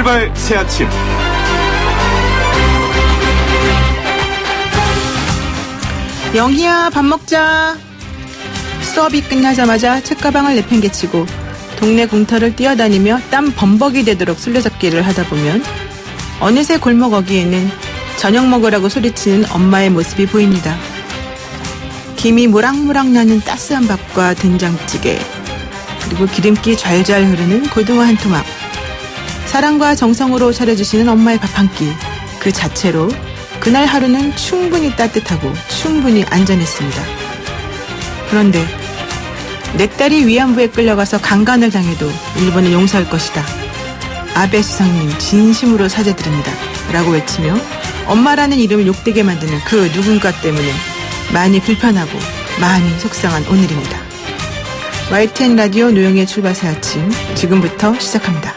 출발 새 아침. 영희야, 밥 먹자. 수업이 끝나자마자 책가방을 내팽개치고 동네 공터를 뛰어다니며 땀 범벅이 되도록 술래잡기를 하다 보면 어느새 골목 어귀에는 저녁 먹으라고 소리치는 엄마의 모습이 보입니다. 김이 모락모락 나는 따스한 밥과 된장찌개, 그리고 기름기 잘잘 흐르는 고등어 한 토막, 사랑과 정성으로 차려주시는 엄마의 밥 한 끼, 그 자체로 그날 하루는 충분히 따뜻하고 충분히 안전했습니다. 그런데 내 딸이 위안부에 끌려가서 강간을 당해도 일본은 용서할 것이다. 아베 수상님 진심으로 사죄드립니다. 라고 외치며 엄마라는 이름을 욕되게 만드는 그 누군가 때문에 많이 불편하고 많이 속상한 오늘입니다. YTN 라디오 노영의 출발새 아침, 지금부터 시작합니다.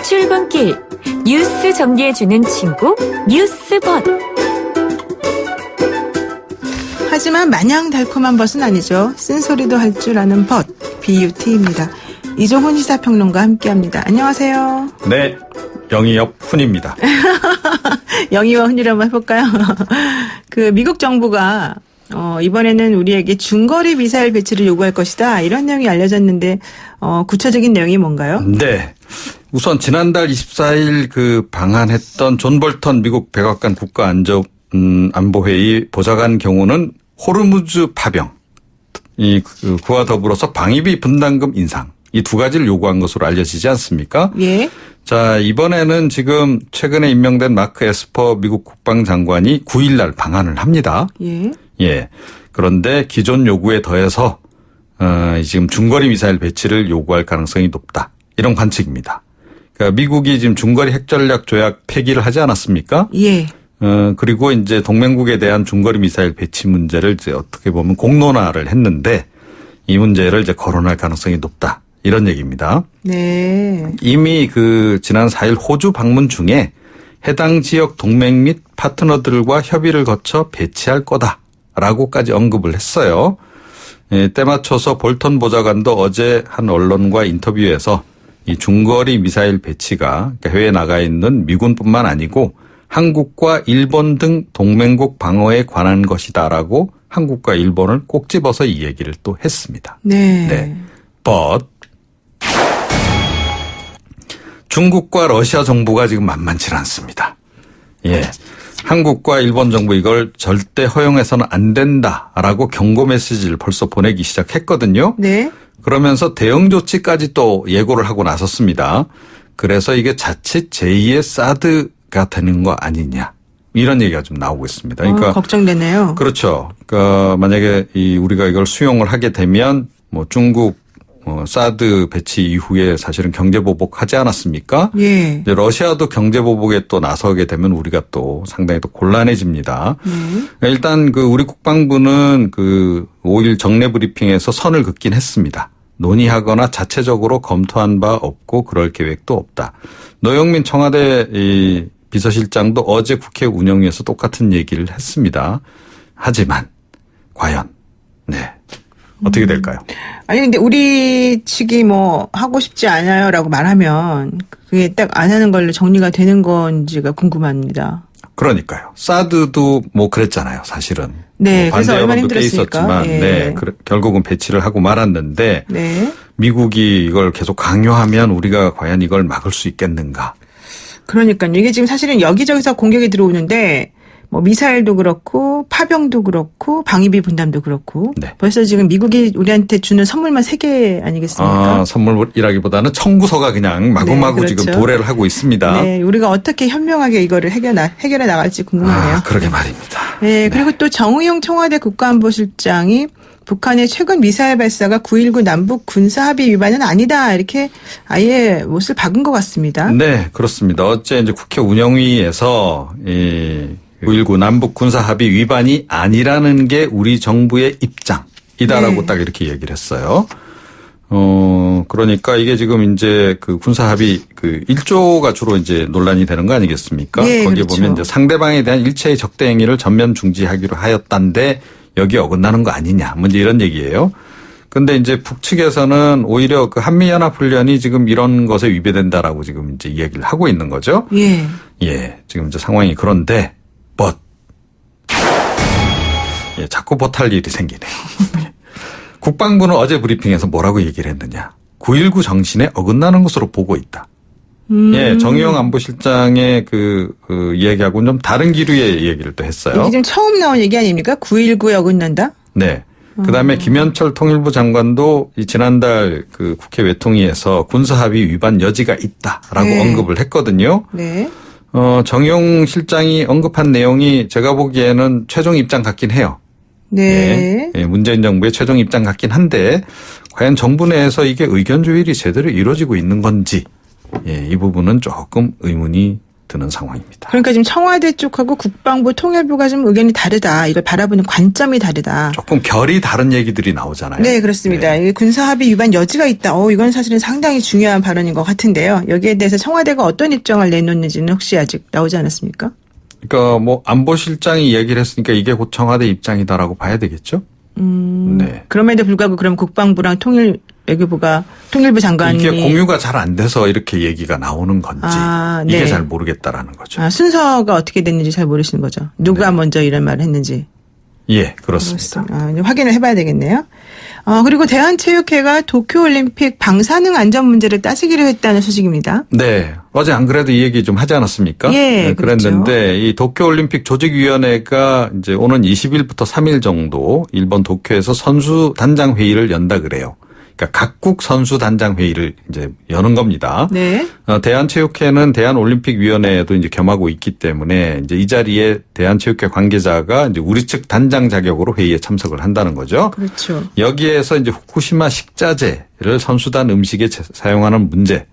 출근길 뉴스 정리해주는 친구 뉴스벗. 하지만 마냥 달콤한 벗은 아니죠. 쓴소리도 할 줄 아는 벗, BUT입니다. 이종훈 시사평론가 함께합니다. 안녕하세요. 네, 영희역 훈입니다. 영희와 훈이를 한번 해볼까요? 그 미국 정부가 이번에는 우리에게 중거리 미사일 배치를 요구할 것이다, 이런 내용이 알려졌는데 구체적인 내용이 뭔가요? 네. 우선 지난달 24일 그 방한했던 존 볼턴 미국 백악관 국가안보회의 보좌관 경우는 호르무즈 파병, 그와 더불어서 방위비 분담금 인상, 이 두 가지를 요구한 것으로 알려지지 않습니까? 예. 자, 이번에는 지금 최근에 임명된 마크 에스퍼 미국 국방장관이 9일날 방한을 합니다. 예. 예. 그런데 기존 요구에 더해서 지금 중거리 미사일 배치를 요구할 가능성이 높다, 이런 관측입니다. 그러니까 미국이 지금 중거리 핵전략 조약 폐기를 하지 않았습니까? 예. 그리고 이제 동맹국에 대한 중거리 미사일 배치 문제를 이제 어떻게 보면 공론화를 했는데 이 문제를 이제 거론할 가능성이 높다, 이런 얘기입니다. 네. 이미 그 지난 4일 호주 방문 중에 해당 지역 동맹 및 파트너들과 협의를 거쳐 배치할 거다라고까지 언급을 했어요. 예, 때 맞춰서 볼턴 보좌관도 어제 한 언론과 인터뷰에서 이 중거리 미사일 배치가 해외에 나가 있는 미군뿐만 아니고 한국과 일본 등 동맹국 방어에 관한 것이다라고 한국과 일본을 꼭 집어서 이 얘기를 또 했습니다. 네. 네. But 중국과 러시아 정부가 지금 만만치 않습니다. 예. 한국과 일본 정부 이걸 절대 허용해서는 안 된다라고 경고 메시지를 벌써 보내기 시작했거든요. 네. 그러면서 대응 조치까지 또 예고를 하고 나섰습니다. 그래서 이게 자칫 제2의 사드가 되는 거 아니냐, 이런 얘기가 좀 나오고 있습니다. 그러니까 걱정되네요. 그렇죠. 그러니까 만약에 우리가 이걸 수용을 하게 되면 뭐 중국 사드 배치 이후에 사실은 경제보복 하지 않았습니까? 예. 이제 러시아도 경제보복에 또 나서게 되면 우리가 또 상당히 또 곤란해집니다. 일단 그 우리 국방부는 그 5일 정례 브리핑에서 선을 긋긴 했습니다. 논의하거나 자체적으로 검토한 바 없고 그럴 계획도 없다. 노영민 청와대 이 비서실장도 어제 국회 운영위에서 똑같은 얘기를 했습니다. 하지만 과연 어떻게 될까요? 아니 근데 우리 측이 뭐 하고 싶지 않아요라고 말하면 그게 딱 안 하는 걸로 정리가 되는 건지가 궁금합니다. 그러니까요. 사드도 뭐 그랬잖아요, 사실은. 네, 뭐 그래서 반대 얼마나 여론도 꽤 힘들었습니까? 있었지만, 예. 네, 결국은 배치를 하고 말았는데, 네. 미국이 이걸 계속 강요하면 우리가 과연 이걸 막을 수 있겠는가? 그러니까요. 이게 지금 사실은 여기저기서 공격이 들어오는데 뭐 미사일도 그렇고 파병도 그렇고 방위비 분담도 그렇고 네. 벌써 지금 미국이 우리한테 주는 선물만 3개 아니겠습니까? 선물이라기보다는 청구서가 그냥 마구마구 네, 그렇죠. 지금 도래를 하고 있습니다. 네, 우리가 어떻게 현명하게 이거를 해결해 나갈지 궁금하네요. 그러게 말입니다. 네, 그리고 또 정의용 청와대 국가안보실장이 북한의 최근 미사일 발사가 9.19 남북 군사합의 위반은 아니다, 이렇게 아예 못을 박은 것 같습니다. 네, 그렇습니다. 어제 이제 국회 운영위에서 9.19 남북 군사합의 위반이 아니라는 게 우리 정부의 입장이다라고 네. 딱 이렇게 얘기를 했어요. 그러니까 이게 지금 이제 그 군사 합의 그 1조가 주로 이제 논란이 되는 거 아니겠습니까? 예, 거기에 그렇죠. 보면 이제 상대방에 대한 일체의 적대 행위를 전면 중지하기로 하였단데 여기 어긋나는 거 아니냐. 뭐 이제 이런 얘기예요. 근데 이제 북측에서는 오히려 그 한미연합훈련이 지금 이런 것에 위배된다라고 지금 이제 이야기를 하고 있는 거죠. 예. 예. 지금 이제 상황이 그런데, 예, 자꾸 버탈 일이 생기네요. 국방부는 어제 브리핑에서 뭐라고 얘기를 했느냐. 9.19 정신에 어긋나는 것으로 보고 있다. 예, 정의용 안보실장의 그 이야기하고는 좀 다른 기류의 얘기를 또 했어요. 이게 지금 처음 나온 얘기 아닙니까? 9.19에 어긋난다? 네. 그다음에 김현철 통일부 장관도 이 지난달 그 국회 외통위에서 군사합의 위반 여지가 있다라고 네. 언급을 했거든요. 네. 정용 실장이 언급한 내용이 제가 보기에는 최종 입장 같긴 해요. 네. 예, 문재인 정부의 최종 입장 같긴 한데 과연 정부 내에서 이게 의견 조율이 제대로 이루어지고 있는 건지 예, 이 부분은 조금 의문이 드는 상황입니다. 그러니까 지금 청와대 쪽하고 국방부 통일부가 좀 의견이 다르다. 이걸 바라보는 관점이 다르다. 조금 결이 다른 얘기들이 나오잖아요. 네, 그렇습니다. 네. 이 군사합의 위반 여지가 있다. 이건 사실은 상당히 중요한 발언인 것 같은데요. 여기에 대해서 청와대가 어떤 입장을 내놓는지는 혹시 아직 나오지 않았습니까? 그러니까 뭐 안보실장이 얘기를 했으니까 이게 곧 청와대 입장이다라고 봐야 되겠죠. 네. 그럼에도 불구하고 그럼 국방부랑 통일부 장관이 이게 공유가 잘 안 돼서 이렇게 얘기가 나오는 건지 네. 이게 잘 모르겠다라는 거죠. 순서가 어떻게 됐는지 잘 모르시는 거죠. 누가 먼저 이런 말을 했는지. 예, 그렇습니다. 이제 확인을 해봐야 되겠네요. 그리고 대한체육회가 도쿄올림픽 방사능 안전 문제를 따지기로 했다는 소식입니다. 네. 어제 안 그래도 이 얘기 좀 하지 않았습니까? 예, 네, 그랬는데 이 도쿄올림픽 조직위원회가 이제 오는 20일부터 3일 정도 일본 도쿄에서 선수 단장 회의를 연다 그래요. 그러니까 각국 선수 단장 회의를 이제 여는 겁니다. 네. 대한체육회는 대한올림픽위원회에도 이제 겸하고 있기 때문에 이제 이 자리에 대한체육회 관계자가 이제 우리 측 단장 자격으로 회의에 참석을 한다는 거죠. 그렇죠. 여기에서 이제 후쿠시마 식자재를 선수단 음식에 사용하는 문제.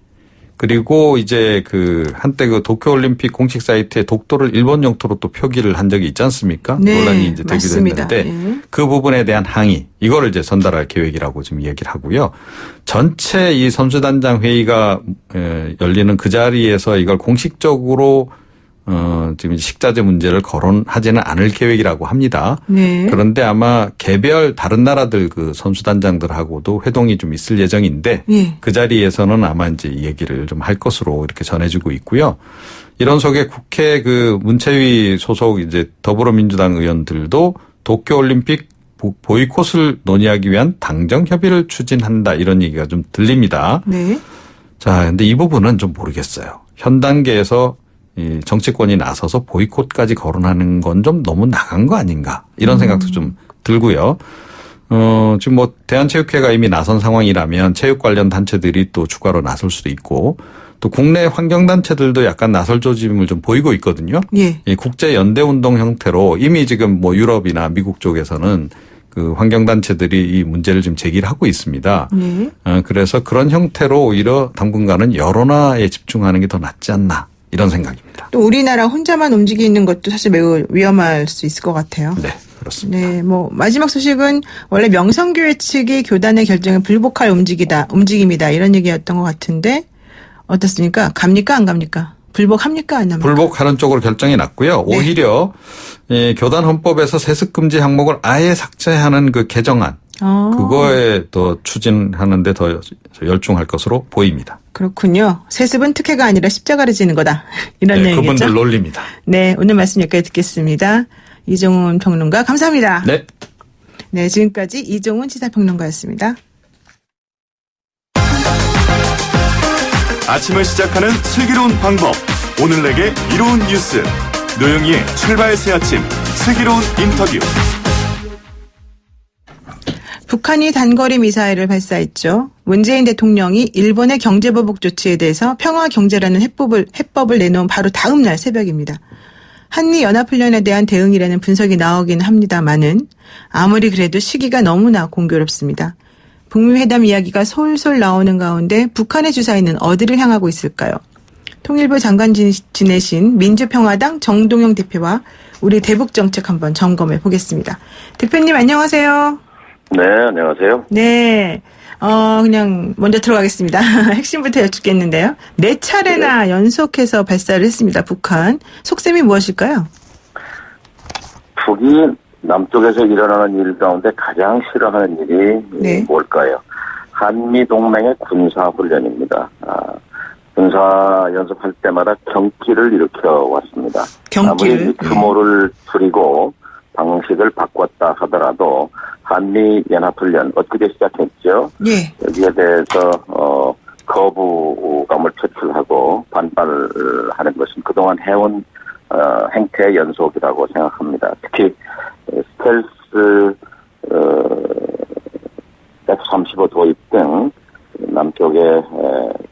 그리고 이제 그 한때 그 도쿄올림픽 공식 사이트에 독도를 일본 영토로 또 표기를 한 적이 있지 않습니까? 네, 논란이 이제 되기도 맞습니다. 했는데 네. 그 부분에 대한 항의 이거를 이제 전달할 계획이라고 지금 얘기를 하고요. 전체 이 선수단장 회의가 열리는 그 자리에서 이걸 공식적으로 지금 식자재 문제를 거론하지는 않을 계획이라고 합니다. 네. 그런데 아마 개별 다른 나라들 그 선수단장들하고도 회동이 좀 있을 예정인데 예. 그 자리에서는 아마 이제 이 얘기를 좀 할 것으로 이렇게 전해지고 있고요. 이런 속에 국회 그 문체위 소속 이제 더불어민주당 의원들도 도쿄올림픽 보이콧을 논의하기 위한 당정 협의를 추진한다 이런 얘기가 좀 들립니다. 네. 자, 근데 이 부분은 좀 모르겠어요. 현 단계에서 이 정치권이 나서서 보이콧까지 거론하는 건 좀 너무 나간 거 아닌가 이런 생각도 좀 들고요. 지금 뭐 대한체육회가 이미 나선 상황이라면 체육 관련 단체들이 또 추가로 나설 수도 있고 또 국내 환경단체들도 약간 나설 조짐을 좀 보이고 있거든요. 예. 이 국제연대운동 형태로 이미 지금 뭐 유럽이나 미국 쪽에서는 그 환경단체들이 이 문제를 좀 제기를 하고 있습니다. 네. 그래서 그런 형태로 오히려 당분간은 여론화에 집중하는 게 더 낫지 않나 이런 생각입니다. 또 우리나라 혼자만 움직이는 것도 사실 매우 위험할 수 있을 것 같아요. 네, 그렇습니다. 네, 뭐 마지막 소식은 원래 명성교회 측이 교단의 결정에 불복할 움직임이다 이런 얘기였던 것 같은데 어떻습니까? 갑니까 안 갑니까? 불복합니까 안 합니까? 불복하는 쪽으로 결정이 났고요. 네. 오히려 교단 헌법에서 세습 금지 항목을 아예 삭제하는 그 개정안 그거에 더 추진하는데 더 열중할 것으로 보입니다. 그렇군요. 세습은 특혜가 아니라 십자가를 지는 거다. 이런 네, 얘기겠죠. 그분들 논리입니다. 네, 오늘 말씀 여기까지 듣겠습니다. 이종훈 평론가 감사합니다. 네. 네, 지금까지 이종훈 시사평론가였습니다. 아침을 시작하는 슬기로운 방법. 오늘 내게 이로운 뉴스. 노영희의 출발 새 아침. 슬기로운 인터뷰. 북한이 단거리 미사일을 발사했죠. 문재인 대통령이 일본의 경제보복 조치에 대해서 평화경제라는 해법을 내놓은 바로 다음 날 새벽입니다. 한미연합훈련에 대한 대응이라는 분석이 나오긴 합니다만은 아무리 그래도 시기가 너무나 공교롭습니다. 북미회담 이야기가 솔솔 나오는 가운데 북한의 주사위는 어디를 향하고 있을까요? 통일부 장관 지내신 민주평화당 정동영 대표와 우리 대북정책 한번 점검해 보겠습니다. 대표님 안녕하세요. 네, 안녕하세요. 네. 그냥 먼저 들어가겠습니다. 핵심부터 여쭙겠는데요. 4차례나 연속해서 발사를 했습니다. 북한. 속셈이 무엇일까요? 북이 남쪽에서 일어나는 일 가운데 가장 싫어하는 일이 네. 뭘까요? 한미 동맹의 군사 훈련입니다. 군사 연습할 때마다 경기를 일으켜 왔습니다. 경기를? 아무리 규모를 줄이고 방식을 바꿨다 하더라도 한미 연합훈련 어떻게 시작했죠? 예. 여기에 대해서 거부감을 표출하고 반발을 하는 것은 그동안 해온 행태의 연속이라고 생각합니다. 특히 스텔스 F-35 도입 등 남쪽의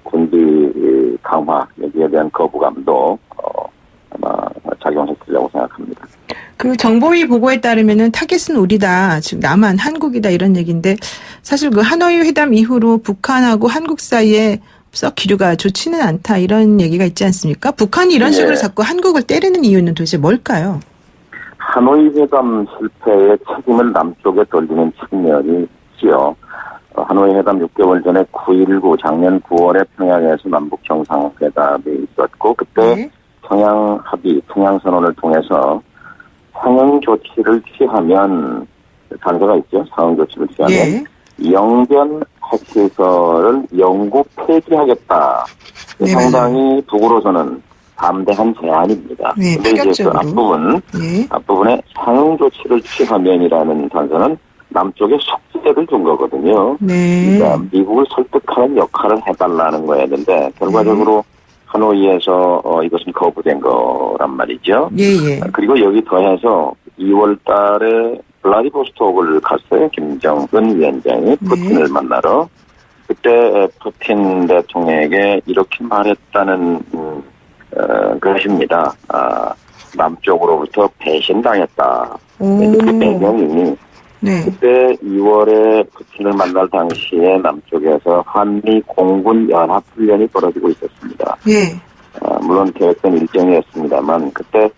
군비 강화 여기에 대한 거부감도 아마 작용했으리라고 생각합니다. 그 정보위 보고에 따르면은 타겟은 우리다. 즉 남한, 한국이다 이런 얘기인데 사실 그 하노이 회담 이후로 북한하고 한국 사이에 썩 기류가 좋지는 않다 이런 얘기가 있지 않습니까? 북한이 이런 식으로 자꾸 한국을 때리는 이유는 도대체 뭘까요? 하노이 회담 실패의 책임을 남쪽에 돌리는 측면이 있지요. 하노이 회담 6개월 전에 9.19 작년 9월에 평양에서 남북 정상회담이 있었고 그때 네. 평양 합의, 평양 선언을 통해서 상응 조치를 취하면 단서가 있죠. 상응 조치를 취하면 예. 영변 핵시설을 영구 폐기하겠다. 네, 상당히 북으로서는 담대한 제안입니다. 네, 근데 이제 그 파격적으로. 앞부분에 상응 조치를 취하면이라는 단서는 남쪽에 숙제를 준 거거든요. 네. 그러니까 미국을 설득하는 역할을 해달라는 거였는데 결과적으로 하노이에서 이것은 거부된 거란 말이죠. 예. 그리고 여기 더해서 2월 달에 블라디보스톡을 갔어요. 김정은 위원장이 푸틴을 만나러. 그때 푸틴 대통령에게 이렇게 말했다는 것입니다. 남쪽으로부터 배신당했다. 그 배경이 네. 그때 2월에 푸틴을 만날 당시에 남쪽에서 한미 공군 연합 훈련이 벌어지고 있었습니다. 예. 물론 계획된 일정이었습니다만 그때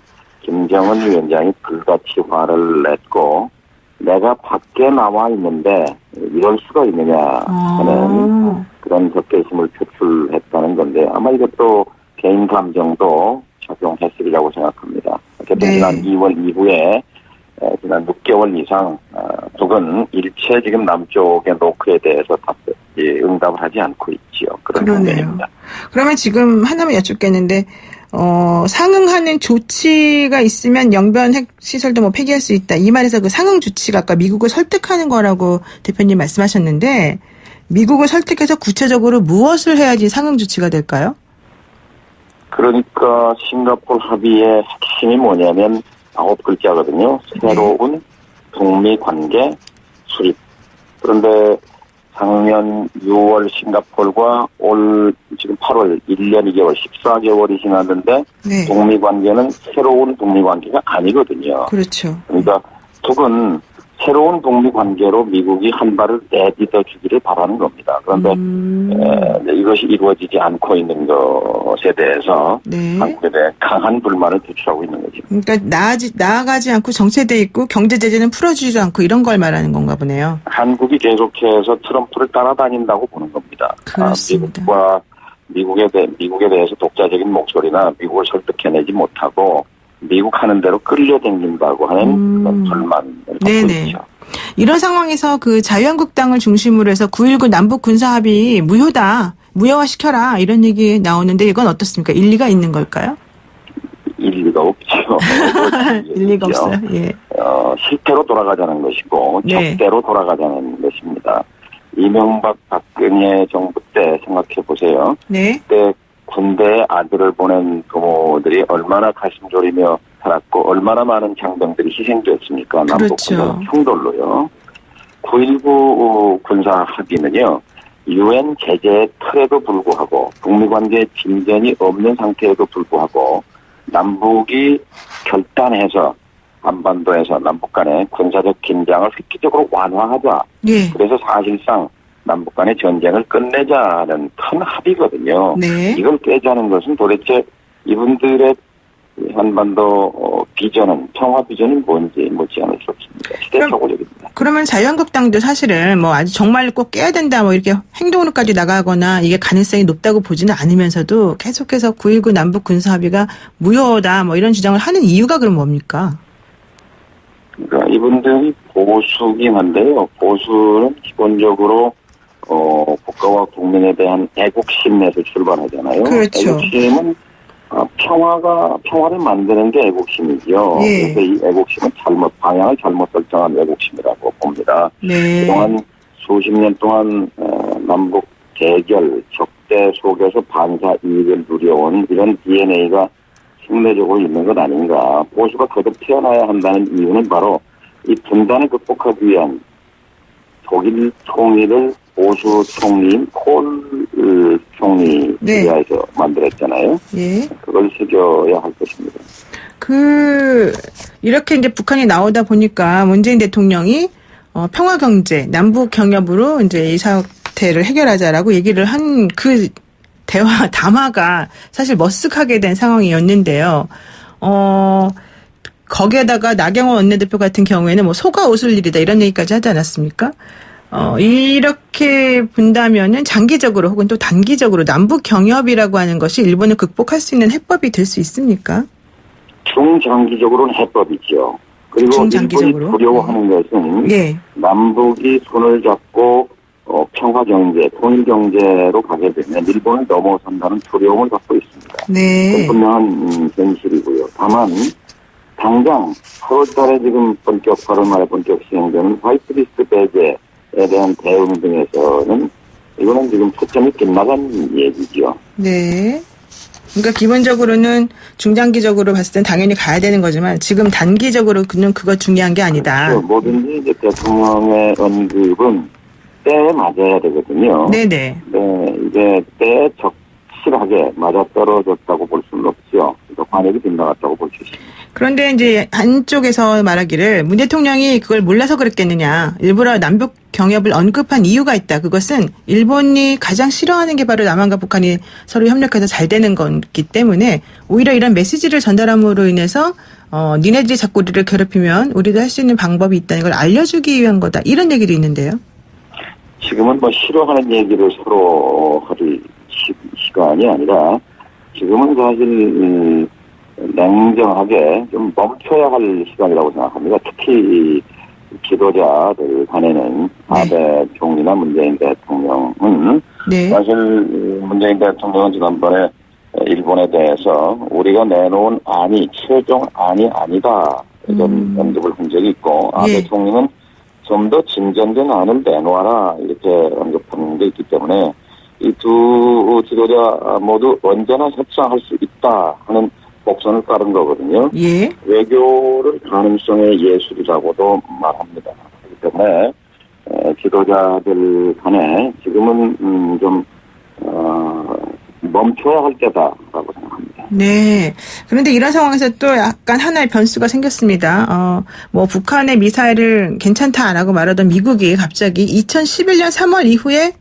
김정은 위원장이 불같이 화를 냈고 내가 밖에 나와 있는데 이럴 수가 있느냐 하는 그런 적개심을 표출했다는 건데 아마 이것도 개인 감정도 작용했으리라고 생각합니다. 어쨌든 지난 2월 이후에 지난 6개월 이상 북은 일체 지금 남쪽의 노크에 대해서 응답을 하지 않고 있지요. 그런 상황입니다. 그러면 지금 하나만 여쭙겠는데 상응하는 조치가 있으면 영변 핵시설도 뭐 폐기할 수 있다. 이 말에서 그 상응 조치가 아까 미국을 설득하는 거라고 대표님 말씀하셨는데 미국을 설득해서 구체적으로 무엇을 해야지 상응 조치가 될까요? 그러니까 싱가포르 합의의 핵심이 뭐냐면 9글자거든요. 새로운 북미 관계 수립. 그런데 작년 6월 싱가포르가 올 지금 8월 1년 2개월 14개월이 지났는데 네. 북미 관계는 새로운 북미 관계가 아니거든요. 그렇죠. 그러니까 북은 새로운 북미 관계로 미국이 한 발을 내딛어 주기를 바라는 겁니다. 그런데 이것이 이루어지지 않고 있는 것에 대해서 네. 한국에 대해 강한 불만을 표출하고 있는 거죠. 그러니까 나아가지 않고 정체돼 있고 경제 제재는 풀어주지도 않고 이런 걸 말하는 건가 보네요. 한국이 계속해서 트럼프를 따라다닌다고 보는 겁니다. 그렇습니다. 미국에 대해서 독자적인 목소리나 미국을 설득해내지 못하고 미국 하는 대로 끌려다닌다고 하는 그런 불만을 갖고 있죠. 이런 상황에서 그 자유한국당을 중심으로 해서 9.19 남북 군사합의 무효화시켜라 이런 얘기 나오는데 이건 어떻습니까? 일리가 있는 걸까요? 일리가 없죠. 일리가 없어요. 예. 실태로 돌아가자는 것이고 적대로 돌아가자는 것입니다. 이명박 박근혜 정부 때 생각해 보세요. 네. 그때 군대에 아들을 보낸 부모들이 얼마나 가슴 졸이며 살았고 얼마나 많은 장병들이 희생되었습니까? 남북 군사 충돌로요. 9.19 군사 합의는요. UN 제재의 틀에도 불구하고 북미 관계에 진전이 없는 상태에도 불구하고 남북이 결단해서 한반도에서 남북 간의 군사적 긴장을 획기적으로 완화하자. 예. 그래서 사실상 남북 간의 전쟁을 끝내자는 큰 합의거든요. 네. 이걸 깨자는 것은 도대체 이분들의 한반도 비전은 평화 비전이 뭔지 묻지 않을 수 없습니다. 시대착오적입니다. 그러면 자유한국당도 사실은 뭐 아주 정말 꼭 깨야 된다 뭐 이렇게 행동으로까지 나가거나 이게 가능성이 높다고 보지는 않으면서도 계속해서 9.19 남북 군사 합의가 무효다 뭐 이런 주장을 하는 이유가 그럼 뭡니까? 그러니까 이분들이 보수긴 한데요. 보수는 기본적으로 국가와 국민에 대한 애국심에서 출발하잖아요. 그렇죠. 애국심은 평화를 만드는 게 애국심이죠. 예. 그래서 이 애국심은 방향을 잘못 설정한 애국심이라고 봅니다. 네. 그동안 수십 년 동안 남북 대결, 적대 속에서 반사 이익을 누려온 이런 DNA가 흉내적으로 있는 것 아닌가. 보수가 거듭 태어나야 한다는 이유는 바로 이 분단을 극복하기 위한 독일 총리를 보수 총리인 콜 총리 시리아에서 네. 만들었잖아요. 예. 그걸 새겨야 할 것입니다. 이렇게 이제 북한이 나오다 보니까 문재인 대통령이 평화 경제, 남북 경협으로 이제 이 사태를 해결하자라고 얘기를 한 그 담화가 사실 머쓱하게 된 상황이었는데요. 거기에다가 나경원 원내대표 같은 경우에는 뭐 소가 웃을 일이다 이런 얘기까지 하지 않았습니까? 이렇게 본다면은 장기적으로 혹은 또 단기적으로 남북 경협이라고 하는 것이 일본을 극복할 수 있는 해법이 될 수 있습니까? 중장기적으로는 해법이죠. 그리고 중장기적으로? 일본이 두려워하는 것은 예. 남북이 손을 잡고 평화 경제, 통일 경제로 가게 되면 일본을 넘어선다는 두려움을 갖고 있습니다. 네. 그건 분명한 현실이고요. 다만 당장 8월 달에 지금 본격 시행되는 화이트리스트 배제에 대한 대응 등에서는 이거는 지금 초점이 빗나간 얘기죠. 네. 그러니까 기본적으로는 중장기적으로 봤을 땐 당연히 가야 되는 거지만 지금 단기적으로는 그거 중요한 게 아니다. 그렇죠. 뭐든지 이제 대통령의 언급은 때에 맞아야 되거든요. 네네. 네, 이게 때에 적실하게 맞아떨어졌다고 볼 수는 없죠. 그래서 관역이 빗나갔다고 볼 수 있습니다. 그런데 이제 한쪽에서 말하기를 문 대통령이 그걸 몰라서 그랬겠느냐. 일부러 남북 경협을 언급한 이유가 있다. 그것은 일본이 가장 싫어하는 게 바로 남한과 북한이 서로 협력해서 잘 되는 거기 때문에 오히려 이런 메시지를 전달함으로 인해서 니네들이 자꾸 우리를 괴롭히면 우리도 할 수 있는 방법이 있다는 걸 알려주기 위한 거다. 이런 얘기도 있는데요. 지금은 뭐 싫어하는 얘기를 서로 할 시간이 아니라 지금은 사실 냉정하게 좀 멈춰야 할 시간이라고 생각합니다. 특히 지도자들 간에는 아베 총리나 문재인 대통령은 네. 사실 문재인 대통령은 지난번에 일본에 대해서 우리가 내놓은 안이 최종 안이 아니다 이런 언급을 한 적이 있고 아베 예. 총리는 좀 더 진전된 안을 내놓아라 이렇게 언급한 게 있기 때문에 이 두 지도자 모두 언제나 협상할 수 있다 하는 복선을 깔은 거거든요. 예. 외교를 가능성의 예술이라고도 말합니다. 그렇기 때문에 지도자들 간에 지금은 좀 멈춰야 할 때다라고 생각합니다. 네. 그런데 이런 상황에서 또 약간 하나의 변수가 생겼습니다. 뭐 북한의 미사일을 괜찮다라고 말하던 미국이 갑자기 2011년 3월 이후에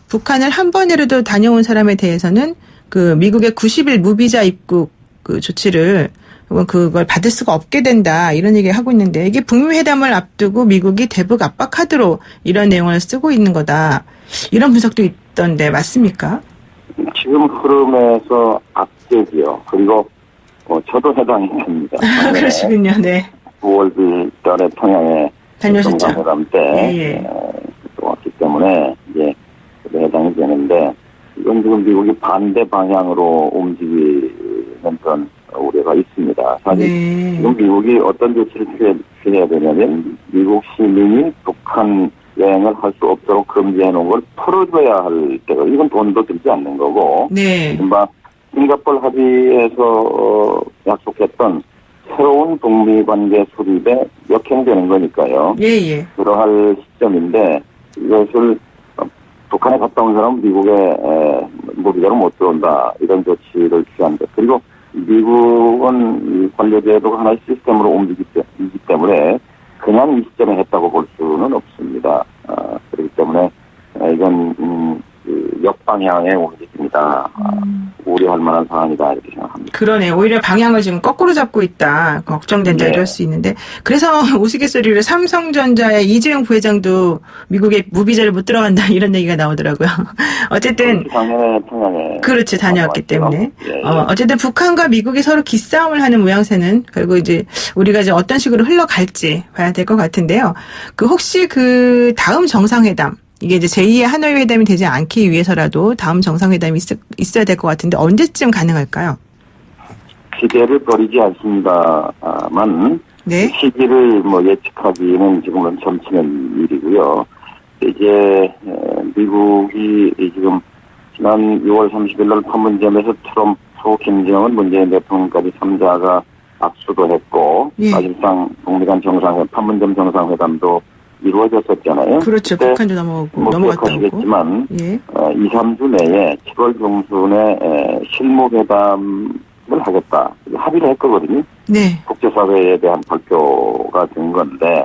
북한을 한 번이라도 다녀온 사람에 대해서는 그 미국의 90일 무비자 입국 그 조치를 그걸 받을 수가 없게 된다 이런 얘기를 하고 있는데 이게 북미 회담을 앞두고 미국이 대북 압박 카드로 이런 내용을 쓰고 있는 거다 이런 분석도 있던데 맞습니까? 지금 흐름에서 앞세기요. 그리고 저도 해당이 됩니다. 그러시군요. 네. 9월 달에 평양에 다녀오셨죠. 정상회담 때 왔기 때문에 이제 저도 해당이 되는데 이건 지금 미국이 반대 방향으로 움직이는 그런 우려가 있습니다. 사실 지금 미국이 어떤 조치를 취해야 되냐면 미국 시민이 북한 여행을 할 수 없도록 금지해 놓은 걸 풀어줘야 할 때가 이건 돈도 들지 않는 거고 네. 싱가포르 합의에서 약속했던 새로운 북미 관계 수립에 역행되는 거니까요. 예. 그러할 시점인데 이것을 북한에 갔다 온 사람은 미국에 무비자로 못 들어온다 이런 조치를 취한 것 그리고 미국은 관료제도가 하나의 시스템으로 움직이기 때문에 그냥 이 시점에 했다고 볼 수는 없습니다. 그렇기 때문에 이건 역방향의 움직임이다. 우려할 만한 상황이다 이렇게 생각합니다. 그러네. 오히려 방향을 지금 거꾸로 잡고 있다. 걱정된다. 네. 이럴 수 있는데. 그래서 우스갯소리로 삼성전자의 이재용 부회장도 미국에 무비자를 못 들어간다. 이런 얘기가 나오더라고요. 어쨌든. 작년에 평양에. 그렇지. 다녀왔기 때문에. 예, 예. 어쨌든 북한과 미국이 서로 기싸움을 하는 모양새는 결국 이제 우리가 이제 어떤 식으로 흘러갈지 봐야 될 것 같은데요. 혹시 다음 정상회담. 이게 이제 제2의 하노이 회담이 되지 않기 위해서라도 다음 정상회담이 있어야 될 것 같은데 언제쯤 가능할까요? 기대를 버리지 않습니다만 네. 시기를 예측하기는 지금은 점치는 일이고요. 이제 미국이 지금 지난 6월 30일 날 판문점에서 트럼프, 김정은, 문재인 대통령까지 3자가 악수도 했고 예. 사실상 북미 간 판문점 정상회담도 이루어졌었잖아요. 그렇죠. 북한도 넘어갔다 오고. 기억하시겠지만 예. 2, 3주 내에 7월 중순에 실무회담을 하겠다. 합의를 했거든요. 네. 국제사회에 대한 발표가 된 건데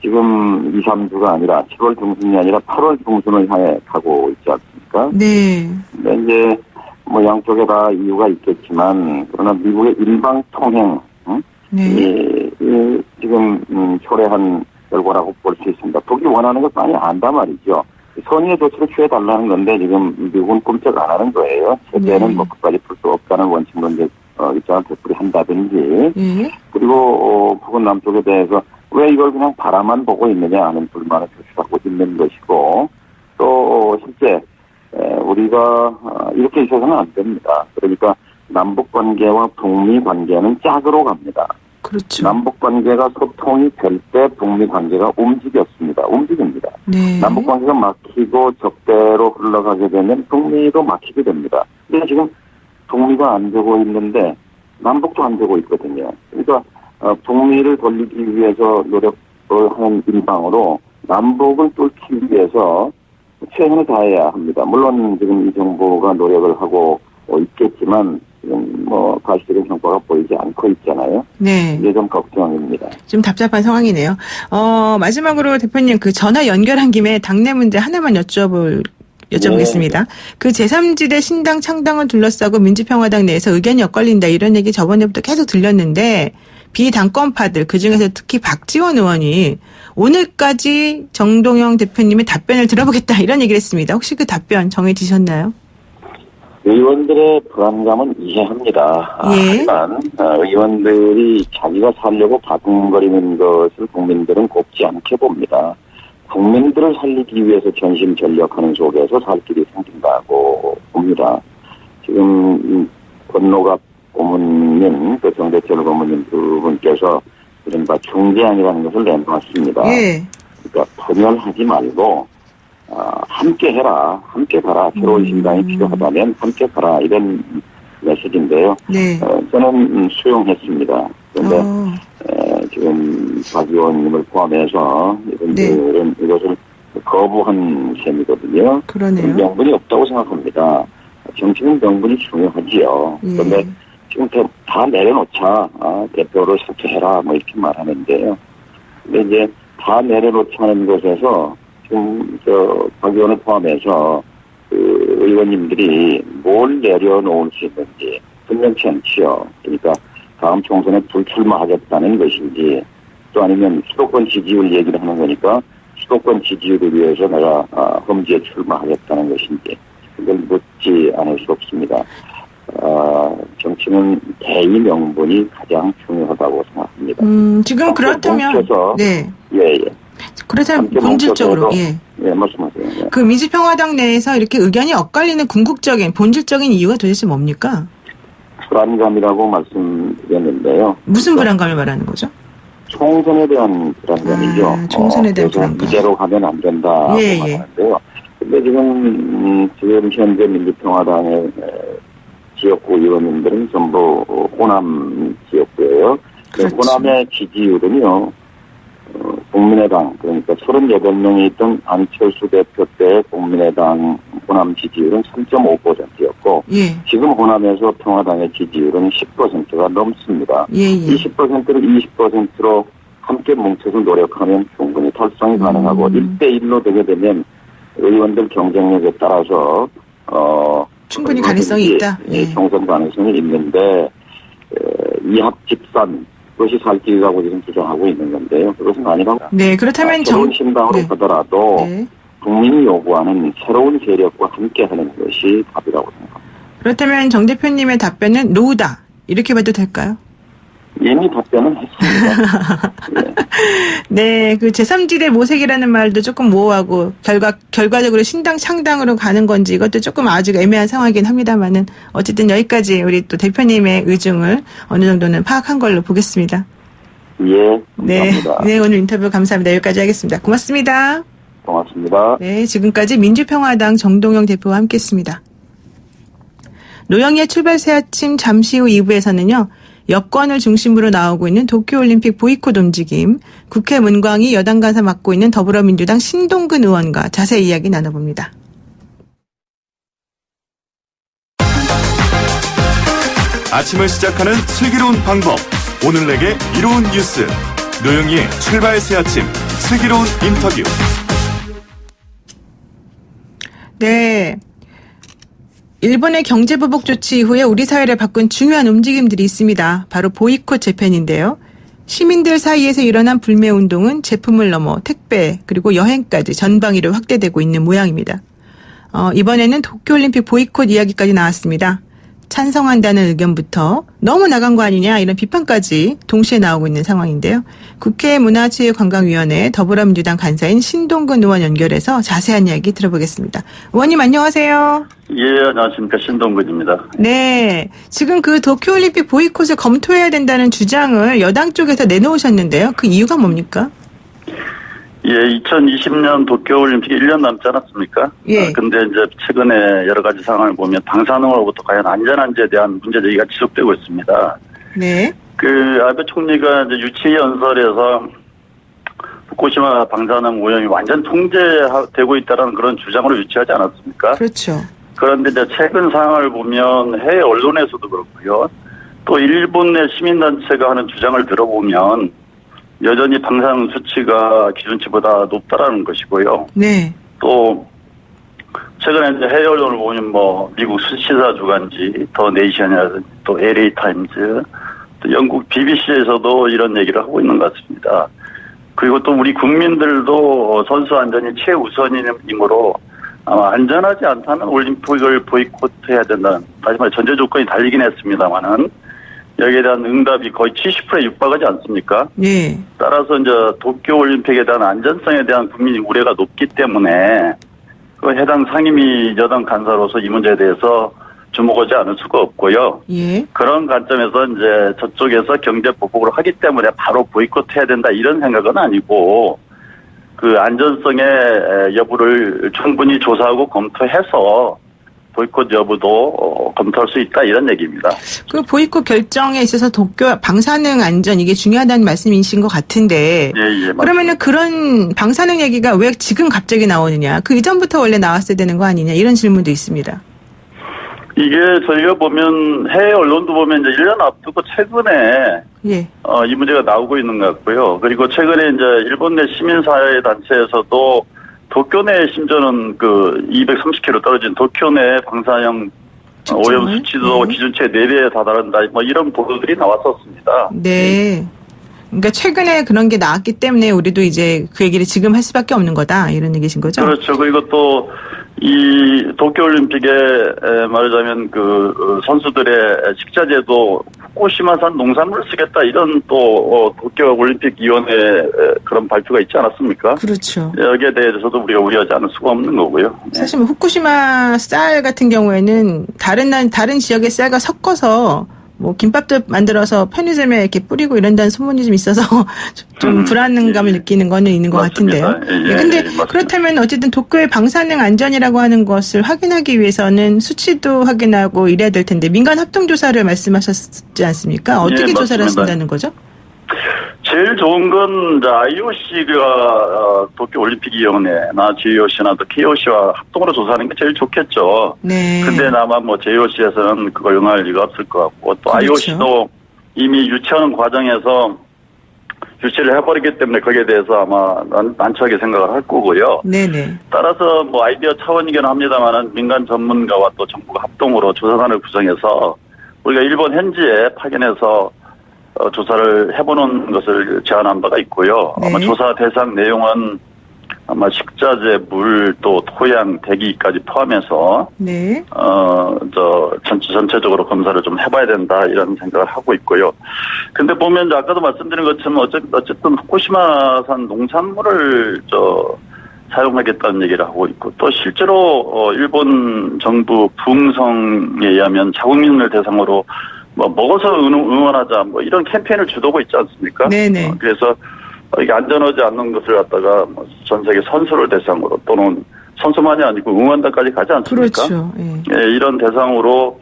지금 2, 3주가 아니라 7월 중순이 아니라 8월 중순을 향해 가고 있지 않습니까? 네. 근데 이제 양쪽에 다 이유가 있겠지만 그러나 미국의 일방 통행 네. 지금 초래한 결과라고 볼 수 있습니다. 북이 원하는 걸 많이 안단 말이죠. 선의의 조치를 취해달라는 건데 지금 미국은 꼼짝 안 하는 거예요. 세계는 네. 끝까지 풀 수 없다는 원칙론적 입장을 되풀이한다든지 예. 그리고 북은 남쪽에 대해서 왜 이걸 그냥 바라만 보고 있느냐 하는 불만을 표출하고 있는 것이고 또 실제 우리가 이렇게 있어서는 안 됩니다. 그러니까 남북관계와 북미관계는 짝으로 갑니다. 그렇죠. 남북관계가 소통이 될 때 북미관계가 움직입니다. 네. 남북관계가 막히고 적대로 흘러가게 되면 북미도 막히게 됩니다. 근데 지금 북미가 안 되고 있는데 남북도 안 되고 있거든요. 그러니까 북미를 돌리기 위해서 노력을 하는 일방으로 남북을 뚫기 위해서 최선을 다해야 합니다. 물론 지금 이 정부가 노력을 하고 있겠지만 지금 가시적인 성과가 보이지 않고 있잖아요. 네. 이게 좀 걱정입니다. 좀 답답한 상황이네요. 마지막으로 대표님 전화 연결한 김에 당내 문제 하나만 여쭤보겠습니다. 네. 그 제3지대 신당 창당을 둘러싸고 민주평화당 내에서 의견이 엇갈린다 이런 얘기 저번에부터 계속 들렸는데 비당권파들 그중에서 특히 박지원 의원이 오늘까지 정동영 대표님의 답변을 들어보겠다 이런 얘기를 했습니다. 혹시 그 답변 정해지셨나요? 의원들의 불안감은 이해합니다. 예. 하지만 의원들이 자기가 살려고 바둥거리는 것을 국민들은 곱지 않게 봅니다. 국민들을 살리기 위해서 전심전력하는 속에서 살 길이 생긴다고 봅니다. 지금 권노갑 고문님, 정대철 고문님 두 분께서 이른바 중재안이라는 것을 내놓았습니다. 예. 그러니까 분열하지 말고 함께 해라, 함께 가라, 새로운 신당이 필요하다면 함께 가라 이런 메시지인데요. 네. 저는 수용했습니다. 그런데 지금 박 의원님을 포함해서 이분들은 네. 이것을 거부한 셈이거든요. 그러네요. 명분이 없다고 생각합니다. 정치는 명분이 중요하지요. 예. 그런데 지금 다 내려놓자, 대표를 사퇴해라, 이렇게 말하는데요. 근데 이제 다 내려놓자는 것에서 지금 박 의원을 포함해서 그 의원님들이 뭘 내려놓을 수 있는지 분명치 않지요. 그러니까 다음 총선에 불출마하겠다는 것인지 또 아니면 수도권 지지율 얘기를 하는 거니까 수도권 지지율을 위해서 내가 험지에 출마하겠다는 것인지 그걸 묻지 않을 수 없습니다. 정치는 대의 명분이 가장 중요하다고 생각합니다. 지금 그렇다면 뭉쳐서, 네. 예. 그렇다면 함께 본질적으로 뭉쳐서 예, 말씀하세요. 예. 그 민주평화당 내에서 이렇게 의견이 엇갈리는 궁극적인 본질적인 이유가 도대체 뭡니까? 불안감이라고 말씀드렸는데요. 무슨 불안감을 말하는 거죠? 총선에 대한 불안감이죠. 총선에 대한 그래서 불안감. 이대로 가면 안 된다고 예. 말하는데요. 근데 지금 현재 민주평화당의 지역구 의원님들은 전부 호남 지역구예요. 그렇죠. 호남의 지지율은요. 국민의당 그러니까 38명이 있던 안철수 대표 때 국민의당 호남 지지율은 3.5%였고 예. 지금 호남에서 평화당의 지지율은 10%가 넘습니다. 예. 이 10%를 20%로 함께 뭉쳐서 노력하면 충분히 달성이 가능하고 1대1로 되게 되면 의원들 경쟁력에 따라서 충분히 가능성이 있다. 예. 총선 가능성이 있는데 이합 집산 그것이 살 길이라고 지금 주장하고 있는 건데요. 그것은 아니라고. 네, 그렇다면 새로운 신당으로 네. 하더라도 네. 국민이 요구하는 새로운 세력과 함께하는 것이 답이라고 생각합니다. 그렇다면 정 대표님의 답변은 노다 이렇게 봐도 될까요? 이미 답변은 했습니다. 네, 그 제3지대 모색이라는 말도 조금 모호하고 결과적으로 신당 창당으로 가는 건지 이것도 조금 아주 애매한 상황이긴 합니다만은 어쨌든 여기까지 우리 또 대표님의 의중을 어느 정도는 파악한 걸로 보겠습니다. 예, 네, 감사합니다. 네 오늘 인터뷰 감사합니다. 여기까지 하겠습니다. 고맙습니다. 고맙습니다. 네, 지금까지 민주평화당 정동영 대표와 함께했습니다. 노영희의 출발 새 아침 잠시 후 2부에서는요. 여권을 중심으로 나오고 있는 도쿄올림픽 보이콧 움직임, 국회 문광희 여당 간사 맡고 있는 더불어민주당 신동근 의원과 자세히 이야기 나눠봅니다. 아침을 시작하는 슬기로운 방법. 오늘 내게 이로운 뉴스. 노영희의 출발 새 아침 슬기로운 인터뷰. 네. 일본의 경제보복 조치 이후에 우리 사회를 바꾼 중요한 움직임들이 있습니다. 바로 보이콧 재팬인데요. 시민들 사이에서 일어난 불매운동은 제품을 넘어 택배 그리고 여행까지 전방위로 확대되고 있는 모양입니다. 이번에는 도쿄올림픽 보이콧 이야기까지 나왔습니다. 찬성한다는 의견부터 너무 나간 거 아니냐 이런 비판까지 동시에 나오고 있는 상황인데요. 국회 문화체육관광위원회 더불어민주당 간사인 신동근 의원 연결해서 자세한 이야기 들어보겠습니다. 의원님 안녕하세요. 예, 안녕하십니까. 신동근입니다. 네. 지금 그 도쿄올림픽 보이콧을 검토해야 된다는 주장을 여당 쪽에서 내놓으셨는데요. 그 이유가 뭡니까? 예, 2020년 도쿄올림픽이 1년 남지 않았습니까? 예. 근데 이제 최근에 여러 가지 상황을 보면 방사능으로부터 과연 안전한지에 대한 문제제기가 지속되고 있습니다. 네. 아베 총리가 이제 유치 연설에서 후쿠시마 방사능 오염이 완전 통제되고 있다는 그런 주장으로 유치하지 않았습니까? 그렇죠. 그런데 이제 최근 상황을 보면 해외 언론에서도 그렇고요. 또 일본 내 시민단체가 하는 주장을 들어보면 여전히 방사능 수치가 기준치보다 높다라는 것이고요. 네. 또 최근에 이제 해외 언론을 보면 뭐 미국 시사 주간지 더 네이션이라든지 또 LA 타임즈 또 영국 BBC에서도 이런 얘기를 하고 있는 것 같습니다. 그리고 또 우리 국민들도 선수 안전이 최우선이므로 아마 안전하지 않다는 올림픽을 보이콧해야 된다는, 다시 말해 전제 조건이 달리긴 했습니다만은 여기에 대한 응답이 거의 70%에 육박하지 않습니까? 네. 따라서 이제 도쿄올림픽에 대한 안전성에 대한 국민의 우려가 높기 때문에 그 해당 상임위 여당 간사로서 이 문제에 대해서 주목하지 않을 수가 없고요. 예. 그런 관점에서 이제 저쪽에서 경제 보복을 하기 때문에 바로 보이콧해야 된다 이런 생각은 아니고 그 안전성의 여부를 충분히 조사하고 검토해서 보이콧 여부도 검토할 수 있다 이런 얘기입니다. 그 보이콧 결정에 있어서 도쿄 방사능 안전 이게 중요하다는 말씀이신 것 같은데. 예, 그러면은 그런 방사능 얘기가 왜 지금 갑자기 나오느냐? 그 이전부터 원래 나왔어야 되는 거 아니냐? 이런 질문도 있습니다. 이게 저희가 보면 해외 언론도 보면 이제 1년 앞두고 최근에 예. 이 문제가 나오고 있는 것 같고요. 그리고 최근에 이제 일본 내 시민사회 단체에서도 도쿄 내 심지어는 그 230km 떨어진 도쿄 내 방사능 오염 수치도 기준치의 4배에 다다른다. 뭐 이런 보도들이 나왔었습니다. 네. 그러니까 최근에 그런 게 나왔기 때문에 우리도 이제 그 얘기를 지금 할 수밖에 없는 거다. 이런 얘기신 거죠? 그렇죠. 그리고 또 이 도쿄올림픽에 말하자면 그 선수들의 식자재도 후쿠시마산 농산물을 쓰겠다 이런 또 도쿄올림픽위원회 그런 발표가 있지 않았습니까? 그렇죠. 여기에 대해서도 우리가 우려하지 않을 수가 없는 거고요. 네. 사실 뭐 후쿠시마 쌀 같은 경우에는 다른 지역의 쌀과 섞어서 뭐 김밥도 만들어서 편의점에 이렇게 뿌리고 이런다는 소문이 좀 있어서 좀 불안감을 느끼는 거는 있는 것 맞습니다. 같은데요. 예, 근데 맞습니다. 그렇다면 어쨌든 도쿄의 방사능 안전이라고 하는 것을 확인하기 위해서는 수치도 확인하고 이래야 될 텐데 민간 합동조사를 말씀하셨지 않습니까? 어떻게 예, 조사를 맞습니다. 하신다는 거죠? 제일 좋은 건 이제 IOC가 도쿄올림픽위원회나 JOC나 또 KOC와 합동으로 조사하는 게 제일 좋겠죠. 네. 근데 아마 뭐 JOC에서는 그걸 응할 리가 없을 것 같고 또 그렇죠. IOC도 이미 유치하는 과정에서 유치를 해버리기 때문에 거기에 대해서 아마 난처하게 생각을 할 거고요. 네네. 따라서 뭐 아이디어 차원이긴 합니다만은 민간 전문가와 또 정부가 합동으로 조사단을 구성해서 우리가 일본 현지에 파견해서 조사를 해보는 것을 제안한 바가 있고요. 네. 아마 조사 대상 내용은 아마 식자재, 물, 또 토양, 대기까지 포함해서 네. 전체적으로 검사를 좀 해봐야 된다 이런 생각을 하고 있고요. 근데 보면 이제 아까도 말씀드린 것처럼 어쨌든 후쿠시마산 농산물을 사용하겠다는 얘기를 하고 있고 또 실제로 일본 정부 부흥성에 의하면 자국민을 대상으로 먹어서 응원하자 이런 캠페인을 주도하고 있지 않습니까? 네네. 그래서 이게 안전하지 않는 것을 갖다가 전 세계 선수를 대상으로 또는 선수만이 아니고 응원단까지 가지 않습니까? 그렇죠. 예. 예, 이런 대상으로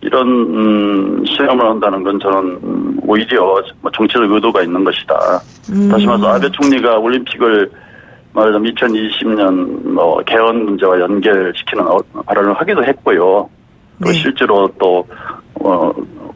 이런 시험을 한다는 건 저는 오히려 정치적 의도가 있는 것이다. 다시 말해서 아베 총리가 올림픽을 말하자면 2020년 개헌 문제와 연결시키는 발언을 하기도 했고요. 또 네. 실제로 또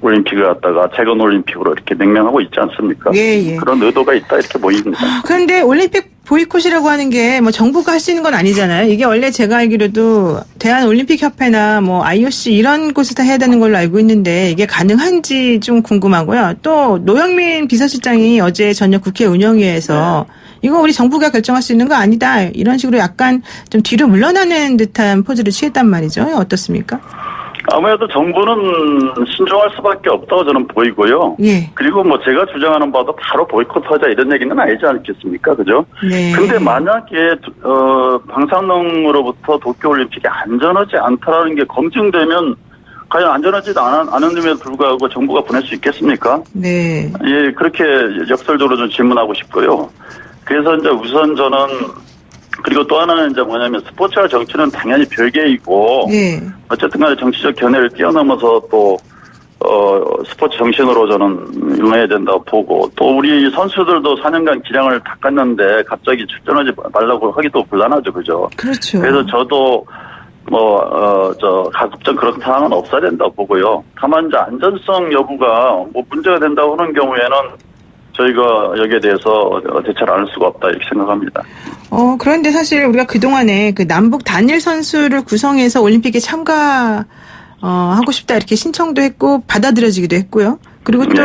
올림픽을 갖다가 재건 올림픽으로 이렇게 명명하고 있지 않습니까? 예. 그런 의도가 있다 이렇게 보입니다. 그런데 올림픽 보이콧이라고 하는 게 정부가 할 수 있는 건 아니잖아요. 이게 원래 제가 알기로도 대한올림픽협회나 IOC 이런 곳에서 해야 되는 걸로 알고 있는데 이게 가능한지 좀 궁금하고요. 또 노영민 비서실장이 어제 저녁 국회 운영위에서 이거 우리 정부가 결정할 수 있는 거 아니다. 이런 식으로 약간 좀 뒤로 물러나는 듯한 포즈를 취했단 말이죠. 어떻습니까? 아무래도 정부는 신중할 수밖에 없다고 저는 보이고요. 예. 그리고 제가 주장하는 바도 바로 보이콧하자 이런 얘기는 아니지 않겠습니까? 그죠? 네. 근데 만약에 방사능으로부터 도쿄올림픽이 안전하지 않다라는 게 검증되면 과연 안전하지 않은데도 불구하고 정부가 보낼 수 있겠습니까? 네. 예, 그렇게 역설적으로 좀 질문하고 싶고요. 그래서 이제 우선 저는 그리고 또 하나는 이제 뭐냐면 스포츠와 정치는 당연히 별개이고 예. 어쨌든 간에 정치적 견해를 뛰어넘어서 또 스포츠 정신으로 저는 응해야 된다고 보고 또 우리 선수들도 4년간 기량을 닦았는데 갑자기 출전하지 말라고 하기도 곤란하죠. 그죠? 그렇죠. 그래서 저도 가급적 그런 상황은 없어야 된다고 보고요. 다만 이제 안전성 여부가 문제가 된다고 하는 경우에는 저희가 여기에 대해서 대처를 안 할 수가 없다 이렇게 생각합니다. 그런데 사실 우리가 그동안에 그 남북 단일 선수를 구성해서 올림픽에 참가하고 싶다 이렇게 신청도 했고 받아들여지기도 했고요. 그리고 또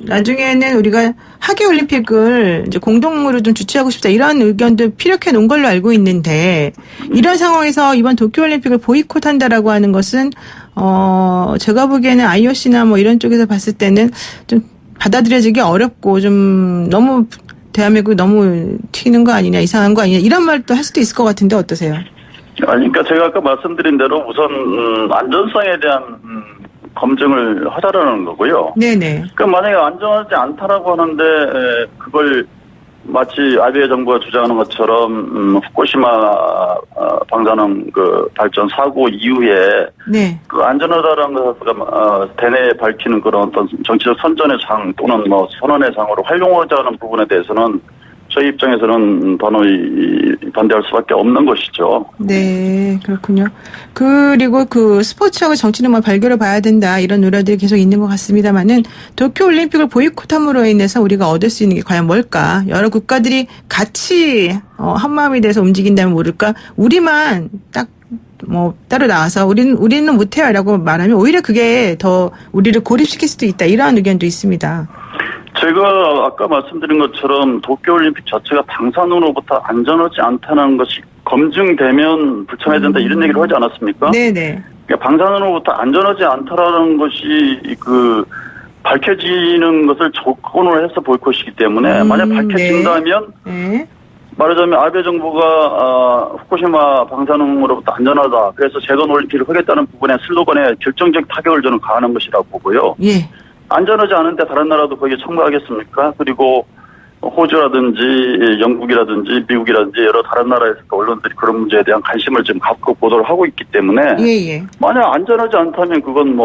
나중에는 우리가 하계 올림픽을 이제 공동으로 좀 주최하고 싶다 이런 의견도 피력해 놓은 걸로 알고 있는데 이런 상황에서 이번 도쿄 올림픽을 보이콧한다라고 하는 것은 제가 보기에는 IOC나 이런 쪽에서 봤을 때는 좀 받아들여지기 어렵고 좀 너무 대한민국 너무 튀는 거 아니냐 이상한 거 아니냐 이런 말도 할 수도 있을 것 같은데 어떠세요? 아니 그러니까 제가 아까 말씀드린 대로 우선 안전성에 대한 검증을 하자라는 거고요. 네네. 그러니까 만약에 안전하지 않다라고 하는데 그걸 마치 아베 정부가 주장하는 것처럼 후쿠시마 방사능 발전 사고 이후에 네. 안전하다라는 것을 대내에 밝히는 그런 어떤 정치적 선전의 장 또는 선언의 장으로 활용하자는 부분에 대해서는 저희 입장에서는 단호히 반대할 수밖에 없는 것이죠. 네, 그렇군요. 그리고 스포츠하고 정치는 발교를 봐야 된다 이런 우려들이 계속 있는 것 같습니다만은 도쿄 올림픽을 보이콧함으로 인해서 우리가 얻을 수 있는 게 과연 뭘까? 여러 국가들이 같이 한마음이 돼서 움직인다면 모를까? 우리만 딱 따로 나와서 우리는 못해요라고 말하면 오히려 그게 더 우리를 고립시킬 수도 있다 이런 의견도 있습니다. 제가 아까 말씀드린 것처럼 도쿄올림픽 자체가 방사능으로부터 안전하지 않다는 것이 검증되면 불참해야 된다 이런 얘기를 하지 않았습니까? 네네. 그러니까 방사능으로부터 안전하지 않다라는 것이 밝혀지는 것을 조건으로 해서 보이콧이기 때문에 만약 밝혀진다면 네. 말하자면 아베 정부가 후쿠시마 방사능으로부터 안전하다. 그래서 재건 올림픽을 하겠다는 부분에 슬로건에 결정적 타격을 저는 가하는 것이라고 보고요. 예. 안전하지 않은데 다른 나라도 거기에 참가하겠습니까? 그리고 호주라든지 영국이라든지 미국이라든지 여러 다른 나라에서 언론들이 그런 문제에 대한 관심을 지금 갖고 보도를 하고 있기 때문에 예. 만약 안전하지 않다면 그건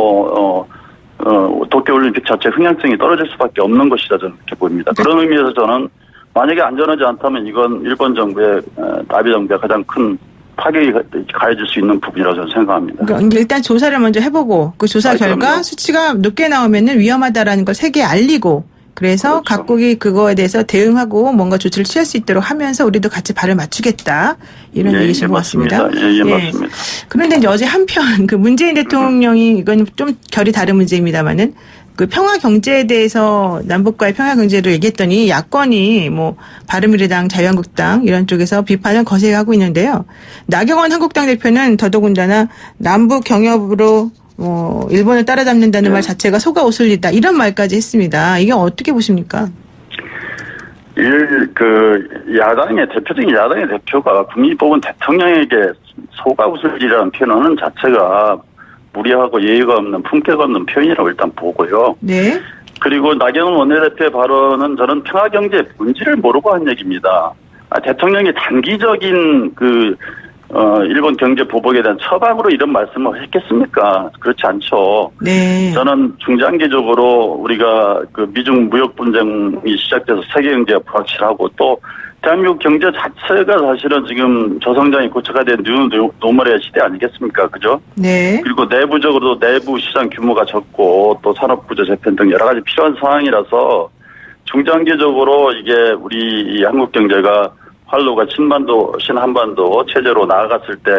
도쿄올림픽 자체 흥행성이 떨어질 수밖에 없는 것이다 저는 그렇게 보입니다. 그런 의미에서 저는 만약에 안전하지 않다면 이건 일본 정부의 아베 정부의 가장 큰 타격이 가해질 수 있는 부분이라고 저는 생각합니다. 그러니까 일단 조사를 먼저 해보고 그 조사 결과 그럼요. 수치가 높게 나오면은 위험하다라는 걸 세계에 알리고 그래서 그렇죠. 각국이 그거에 대해서 대응하고 뭔가 조치를 취할 수 있도록 하면서 우리도 같이 발을 맞추겠다. 이런 얘기신 것 같습니다. 예, 맞습니다. 그런데 이제 어제 한편 그 문재인 대통령이 이건 좀 결이 다른 문제입니다만은 그 평화 경제에 대해서 남북과의 평화 경제를 얘기했더니 야권이 뭐 바른미래당, 자유한국당 이런 쪽에서 비판을 거세게 하고 있는데요. 나경원 한국당 대표는 더더군다나 남북 경협으로 일본을 따라잡는다는 말 자체가 속아 오슬리다 이런 말까지 했습니다. 이게 어떻게 보십니까? 야당의 대표적인 야당의 대표가 국민이 뽑은 대통령에게 속아 오슬리라는 표현하는 자체가 무리하고 예의가 없는 품격 없는 표현이라고 일단 보고요. 네. 그리고 나경원 원내대표의 발언은 저는 평화경제의 본질을 모르고 한 얘기입니다. 대통령이 단기적인 일본 경제 보복에 대한 처방으로 이런 말씀을 했겠습니까? 그렇지 않죠. 네. 저는 중장기적으로 우리가 미중 무역 분쟁이 시작돼서 세계 경제가 불확실하고 또 대한민국 경제 자체가 사실은 지금 저성장이 고착화된 뉴노멀의 시대 아니겠습니까? 그죠? 네. 그리고 내부적으로도 내부 시장 규모가 적고 또 산업구조 재편 등 여러 가지 필요한 상황이라서 중장기적으로 이게 우리 이 한국 경제가 활로가 신한반도 체제로 나아갔을 때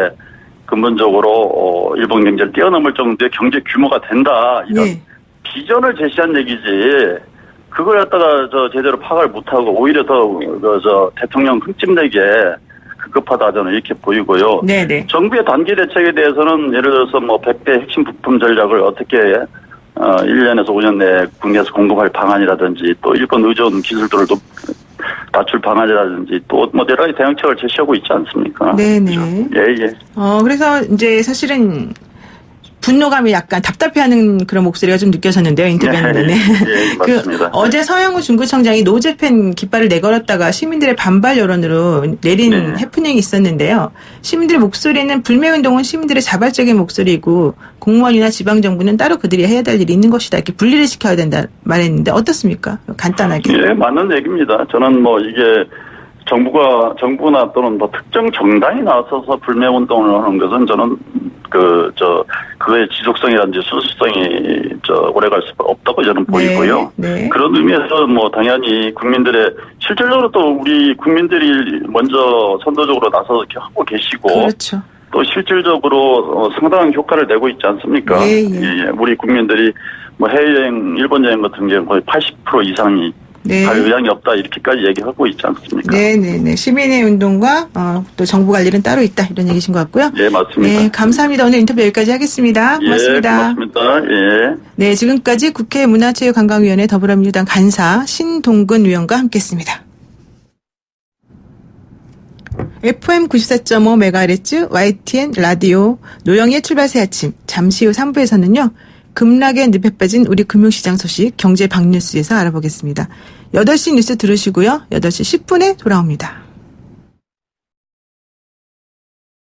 근본적으로 일본 경제를 뛰어넘을 정도의 경제 규모가 된다. 이런 비전을 제시한 얘기지. 그걸 갖다가 제대로 파악을 못하고 오히려 더 대통령 흠집내게 급급하다 저는 이렇게 보이고요. 네네. 정부의 단기 대책에 대해서는 예를 들어서 100대 핵심 부품 전략을 어떻게 1년에서 5년 내에 국내에서 공급할 방안이라든지 또 일본 의존 기술들을 낮출 방안이라든지 또 여러 가지 대응책을 제시하고 있지 않습니까? 네네. 그렇죠? 예. 그래서 이제 사실은 분노감이 약간 답답해하는 그런 목소리가 좀 느껴졌는데요. 인터뷰하는 예, 맞습니다. 어제 서영우 중구청장이 노재팬 깃발을 내걸었다가 시민들의 반발 여론으로 내린 해프닝이 있었는데요. 시민들의 목소리는 불매운동은 시민들의 자발적인 목소리이고 공무원이나 지방정부는 따로 그들이 해야 될 일이 있는 것이다. 이렇게 분리를 시켜야 된다 말했는데 어떻습니까? 간단하게. 예, 맞는 얘기입니다. 저는 이게 정부나 또는 특정 정당이 나서서 불매운동을 하는 것은 저는 그거의 지속성이라든지 순수성이 오래갈 수 없다고 저는 보이고요. 네. 그런 의미에서 당연히 국민들의 실질적으로 또 우리 국민들이 먼저 선도적으로 나서서 이렇게 하고 계시고. 그렇죠. 또 실질적으로 상당한 효과를 내고 있지 않습니까? 예. 우리 국민들이 해외여행, 일본 여행 같은 경우 거의 80% 이상이 갈 의향이 없다 이렇게까지 얘기하고 있지 않습니까? 네네네. 시민의 운동과 또 정부 갈 일은 따로 있다 이런 얘기신 것 같고요. 네, 맞습니다. 네, 감사합니다. 오늘 인터뷰 여기까지 하겠습니다. 고맙습니다. 고맙습니다. 예. 네, 지금까지 국회 문화체육관광위원회 더불어민주당 간사 신동근 위원과 함께했습니다. FM 94.5MHz YTN 라디오 노영희의 출발새 아침 잠시 후 3부에서는요. 급락에 늪에 빠진 우리 금융시장 소식 경제 박뉴스에서 알아보겠습니다. 8시 뉴스 들으시고요. 8시 10분에 돌아옵니다.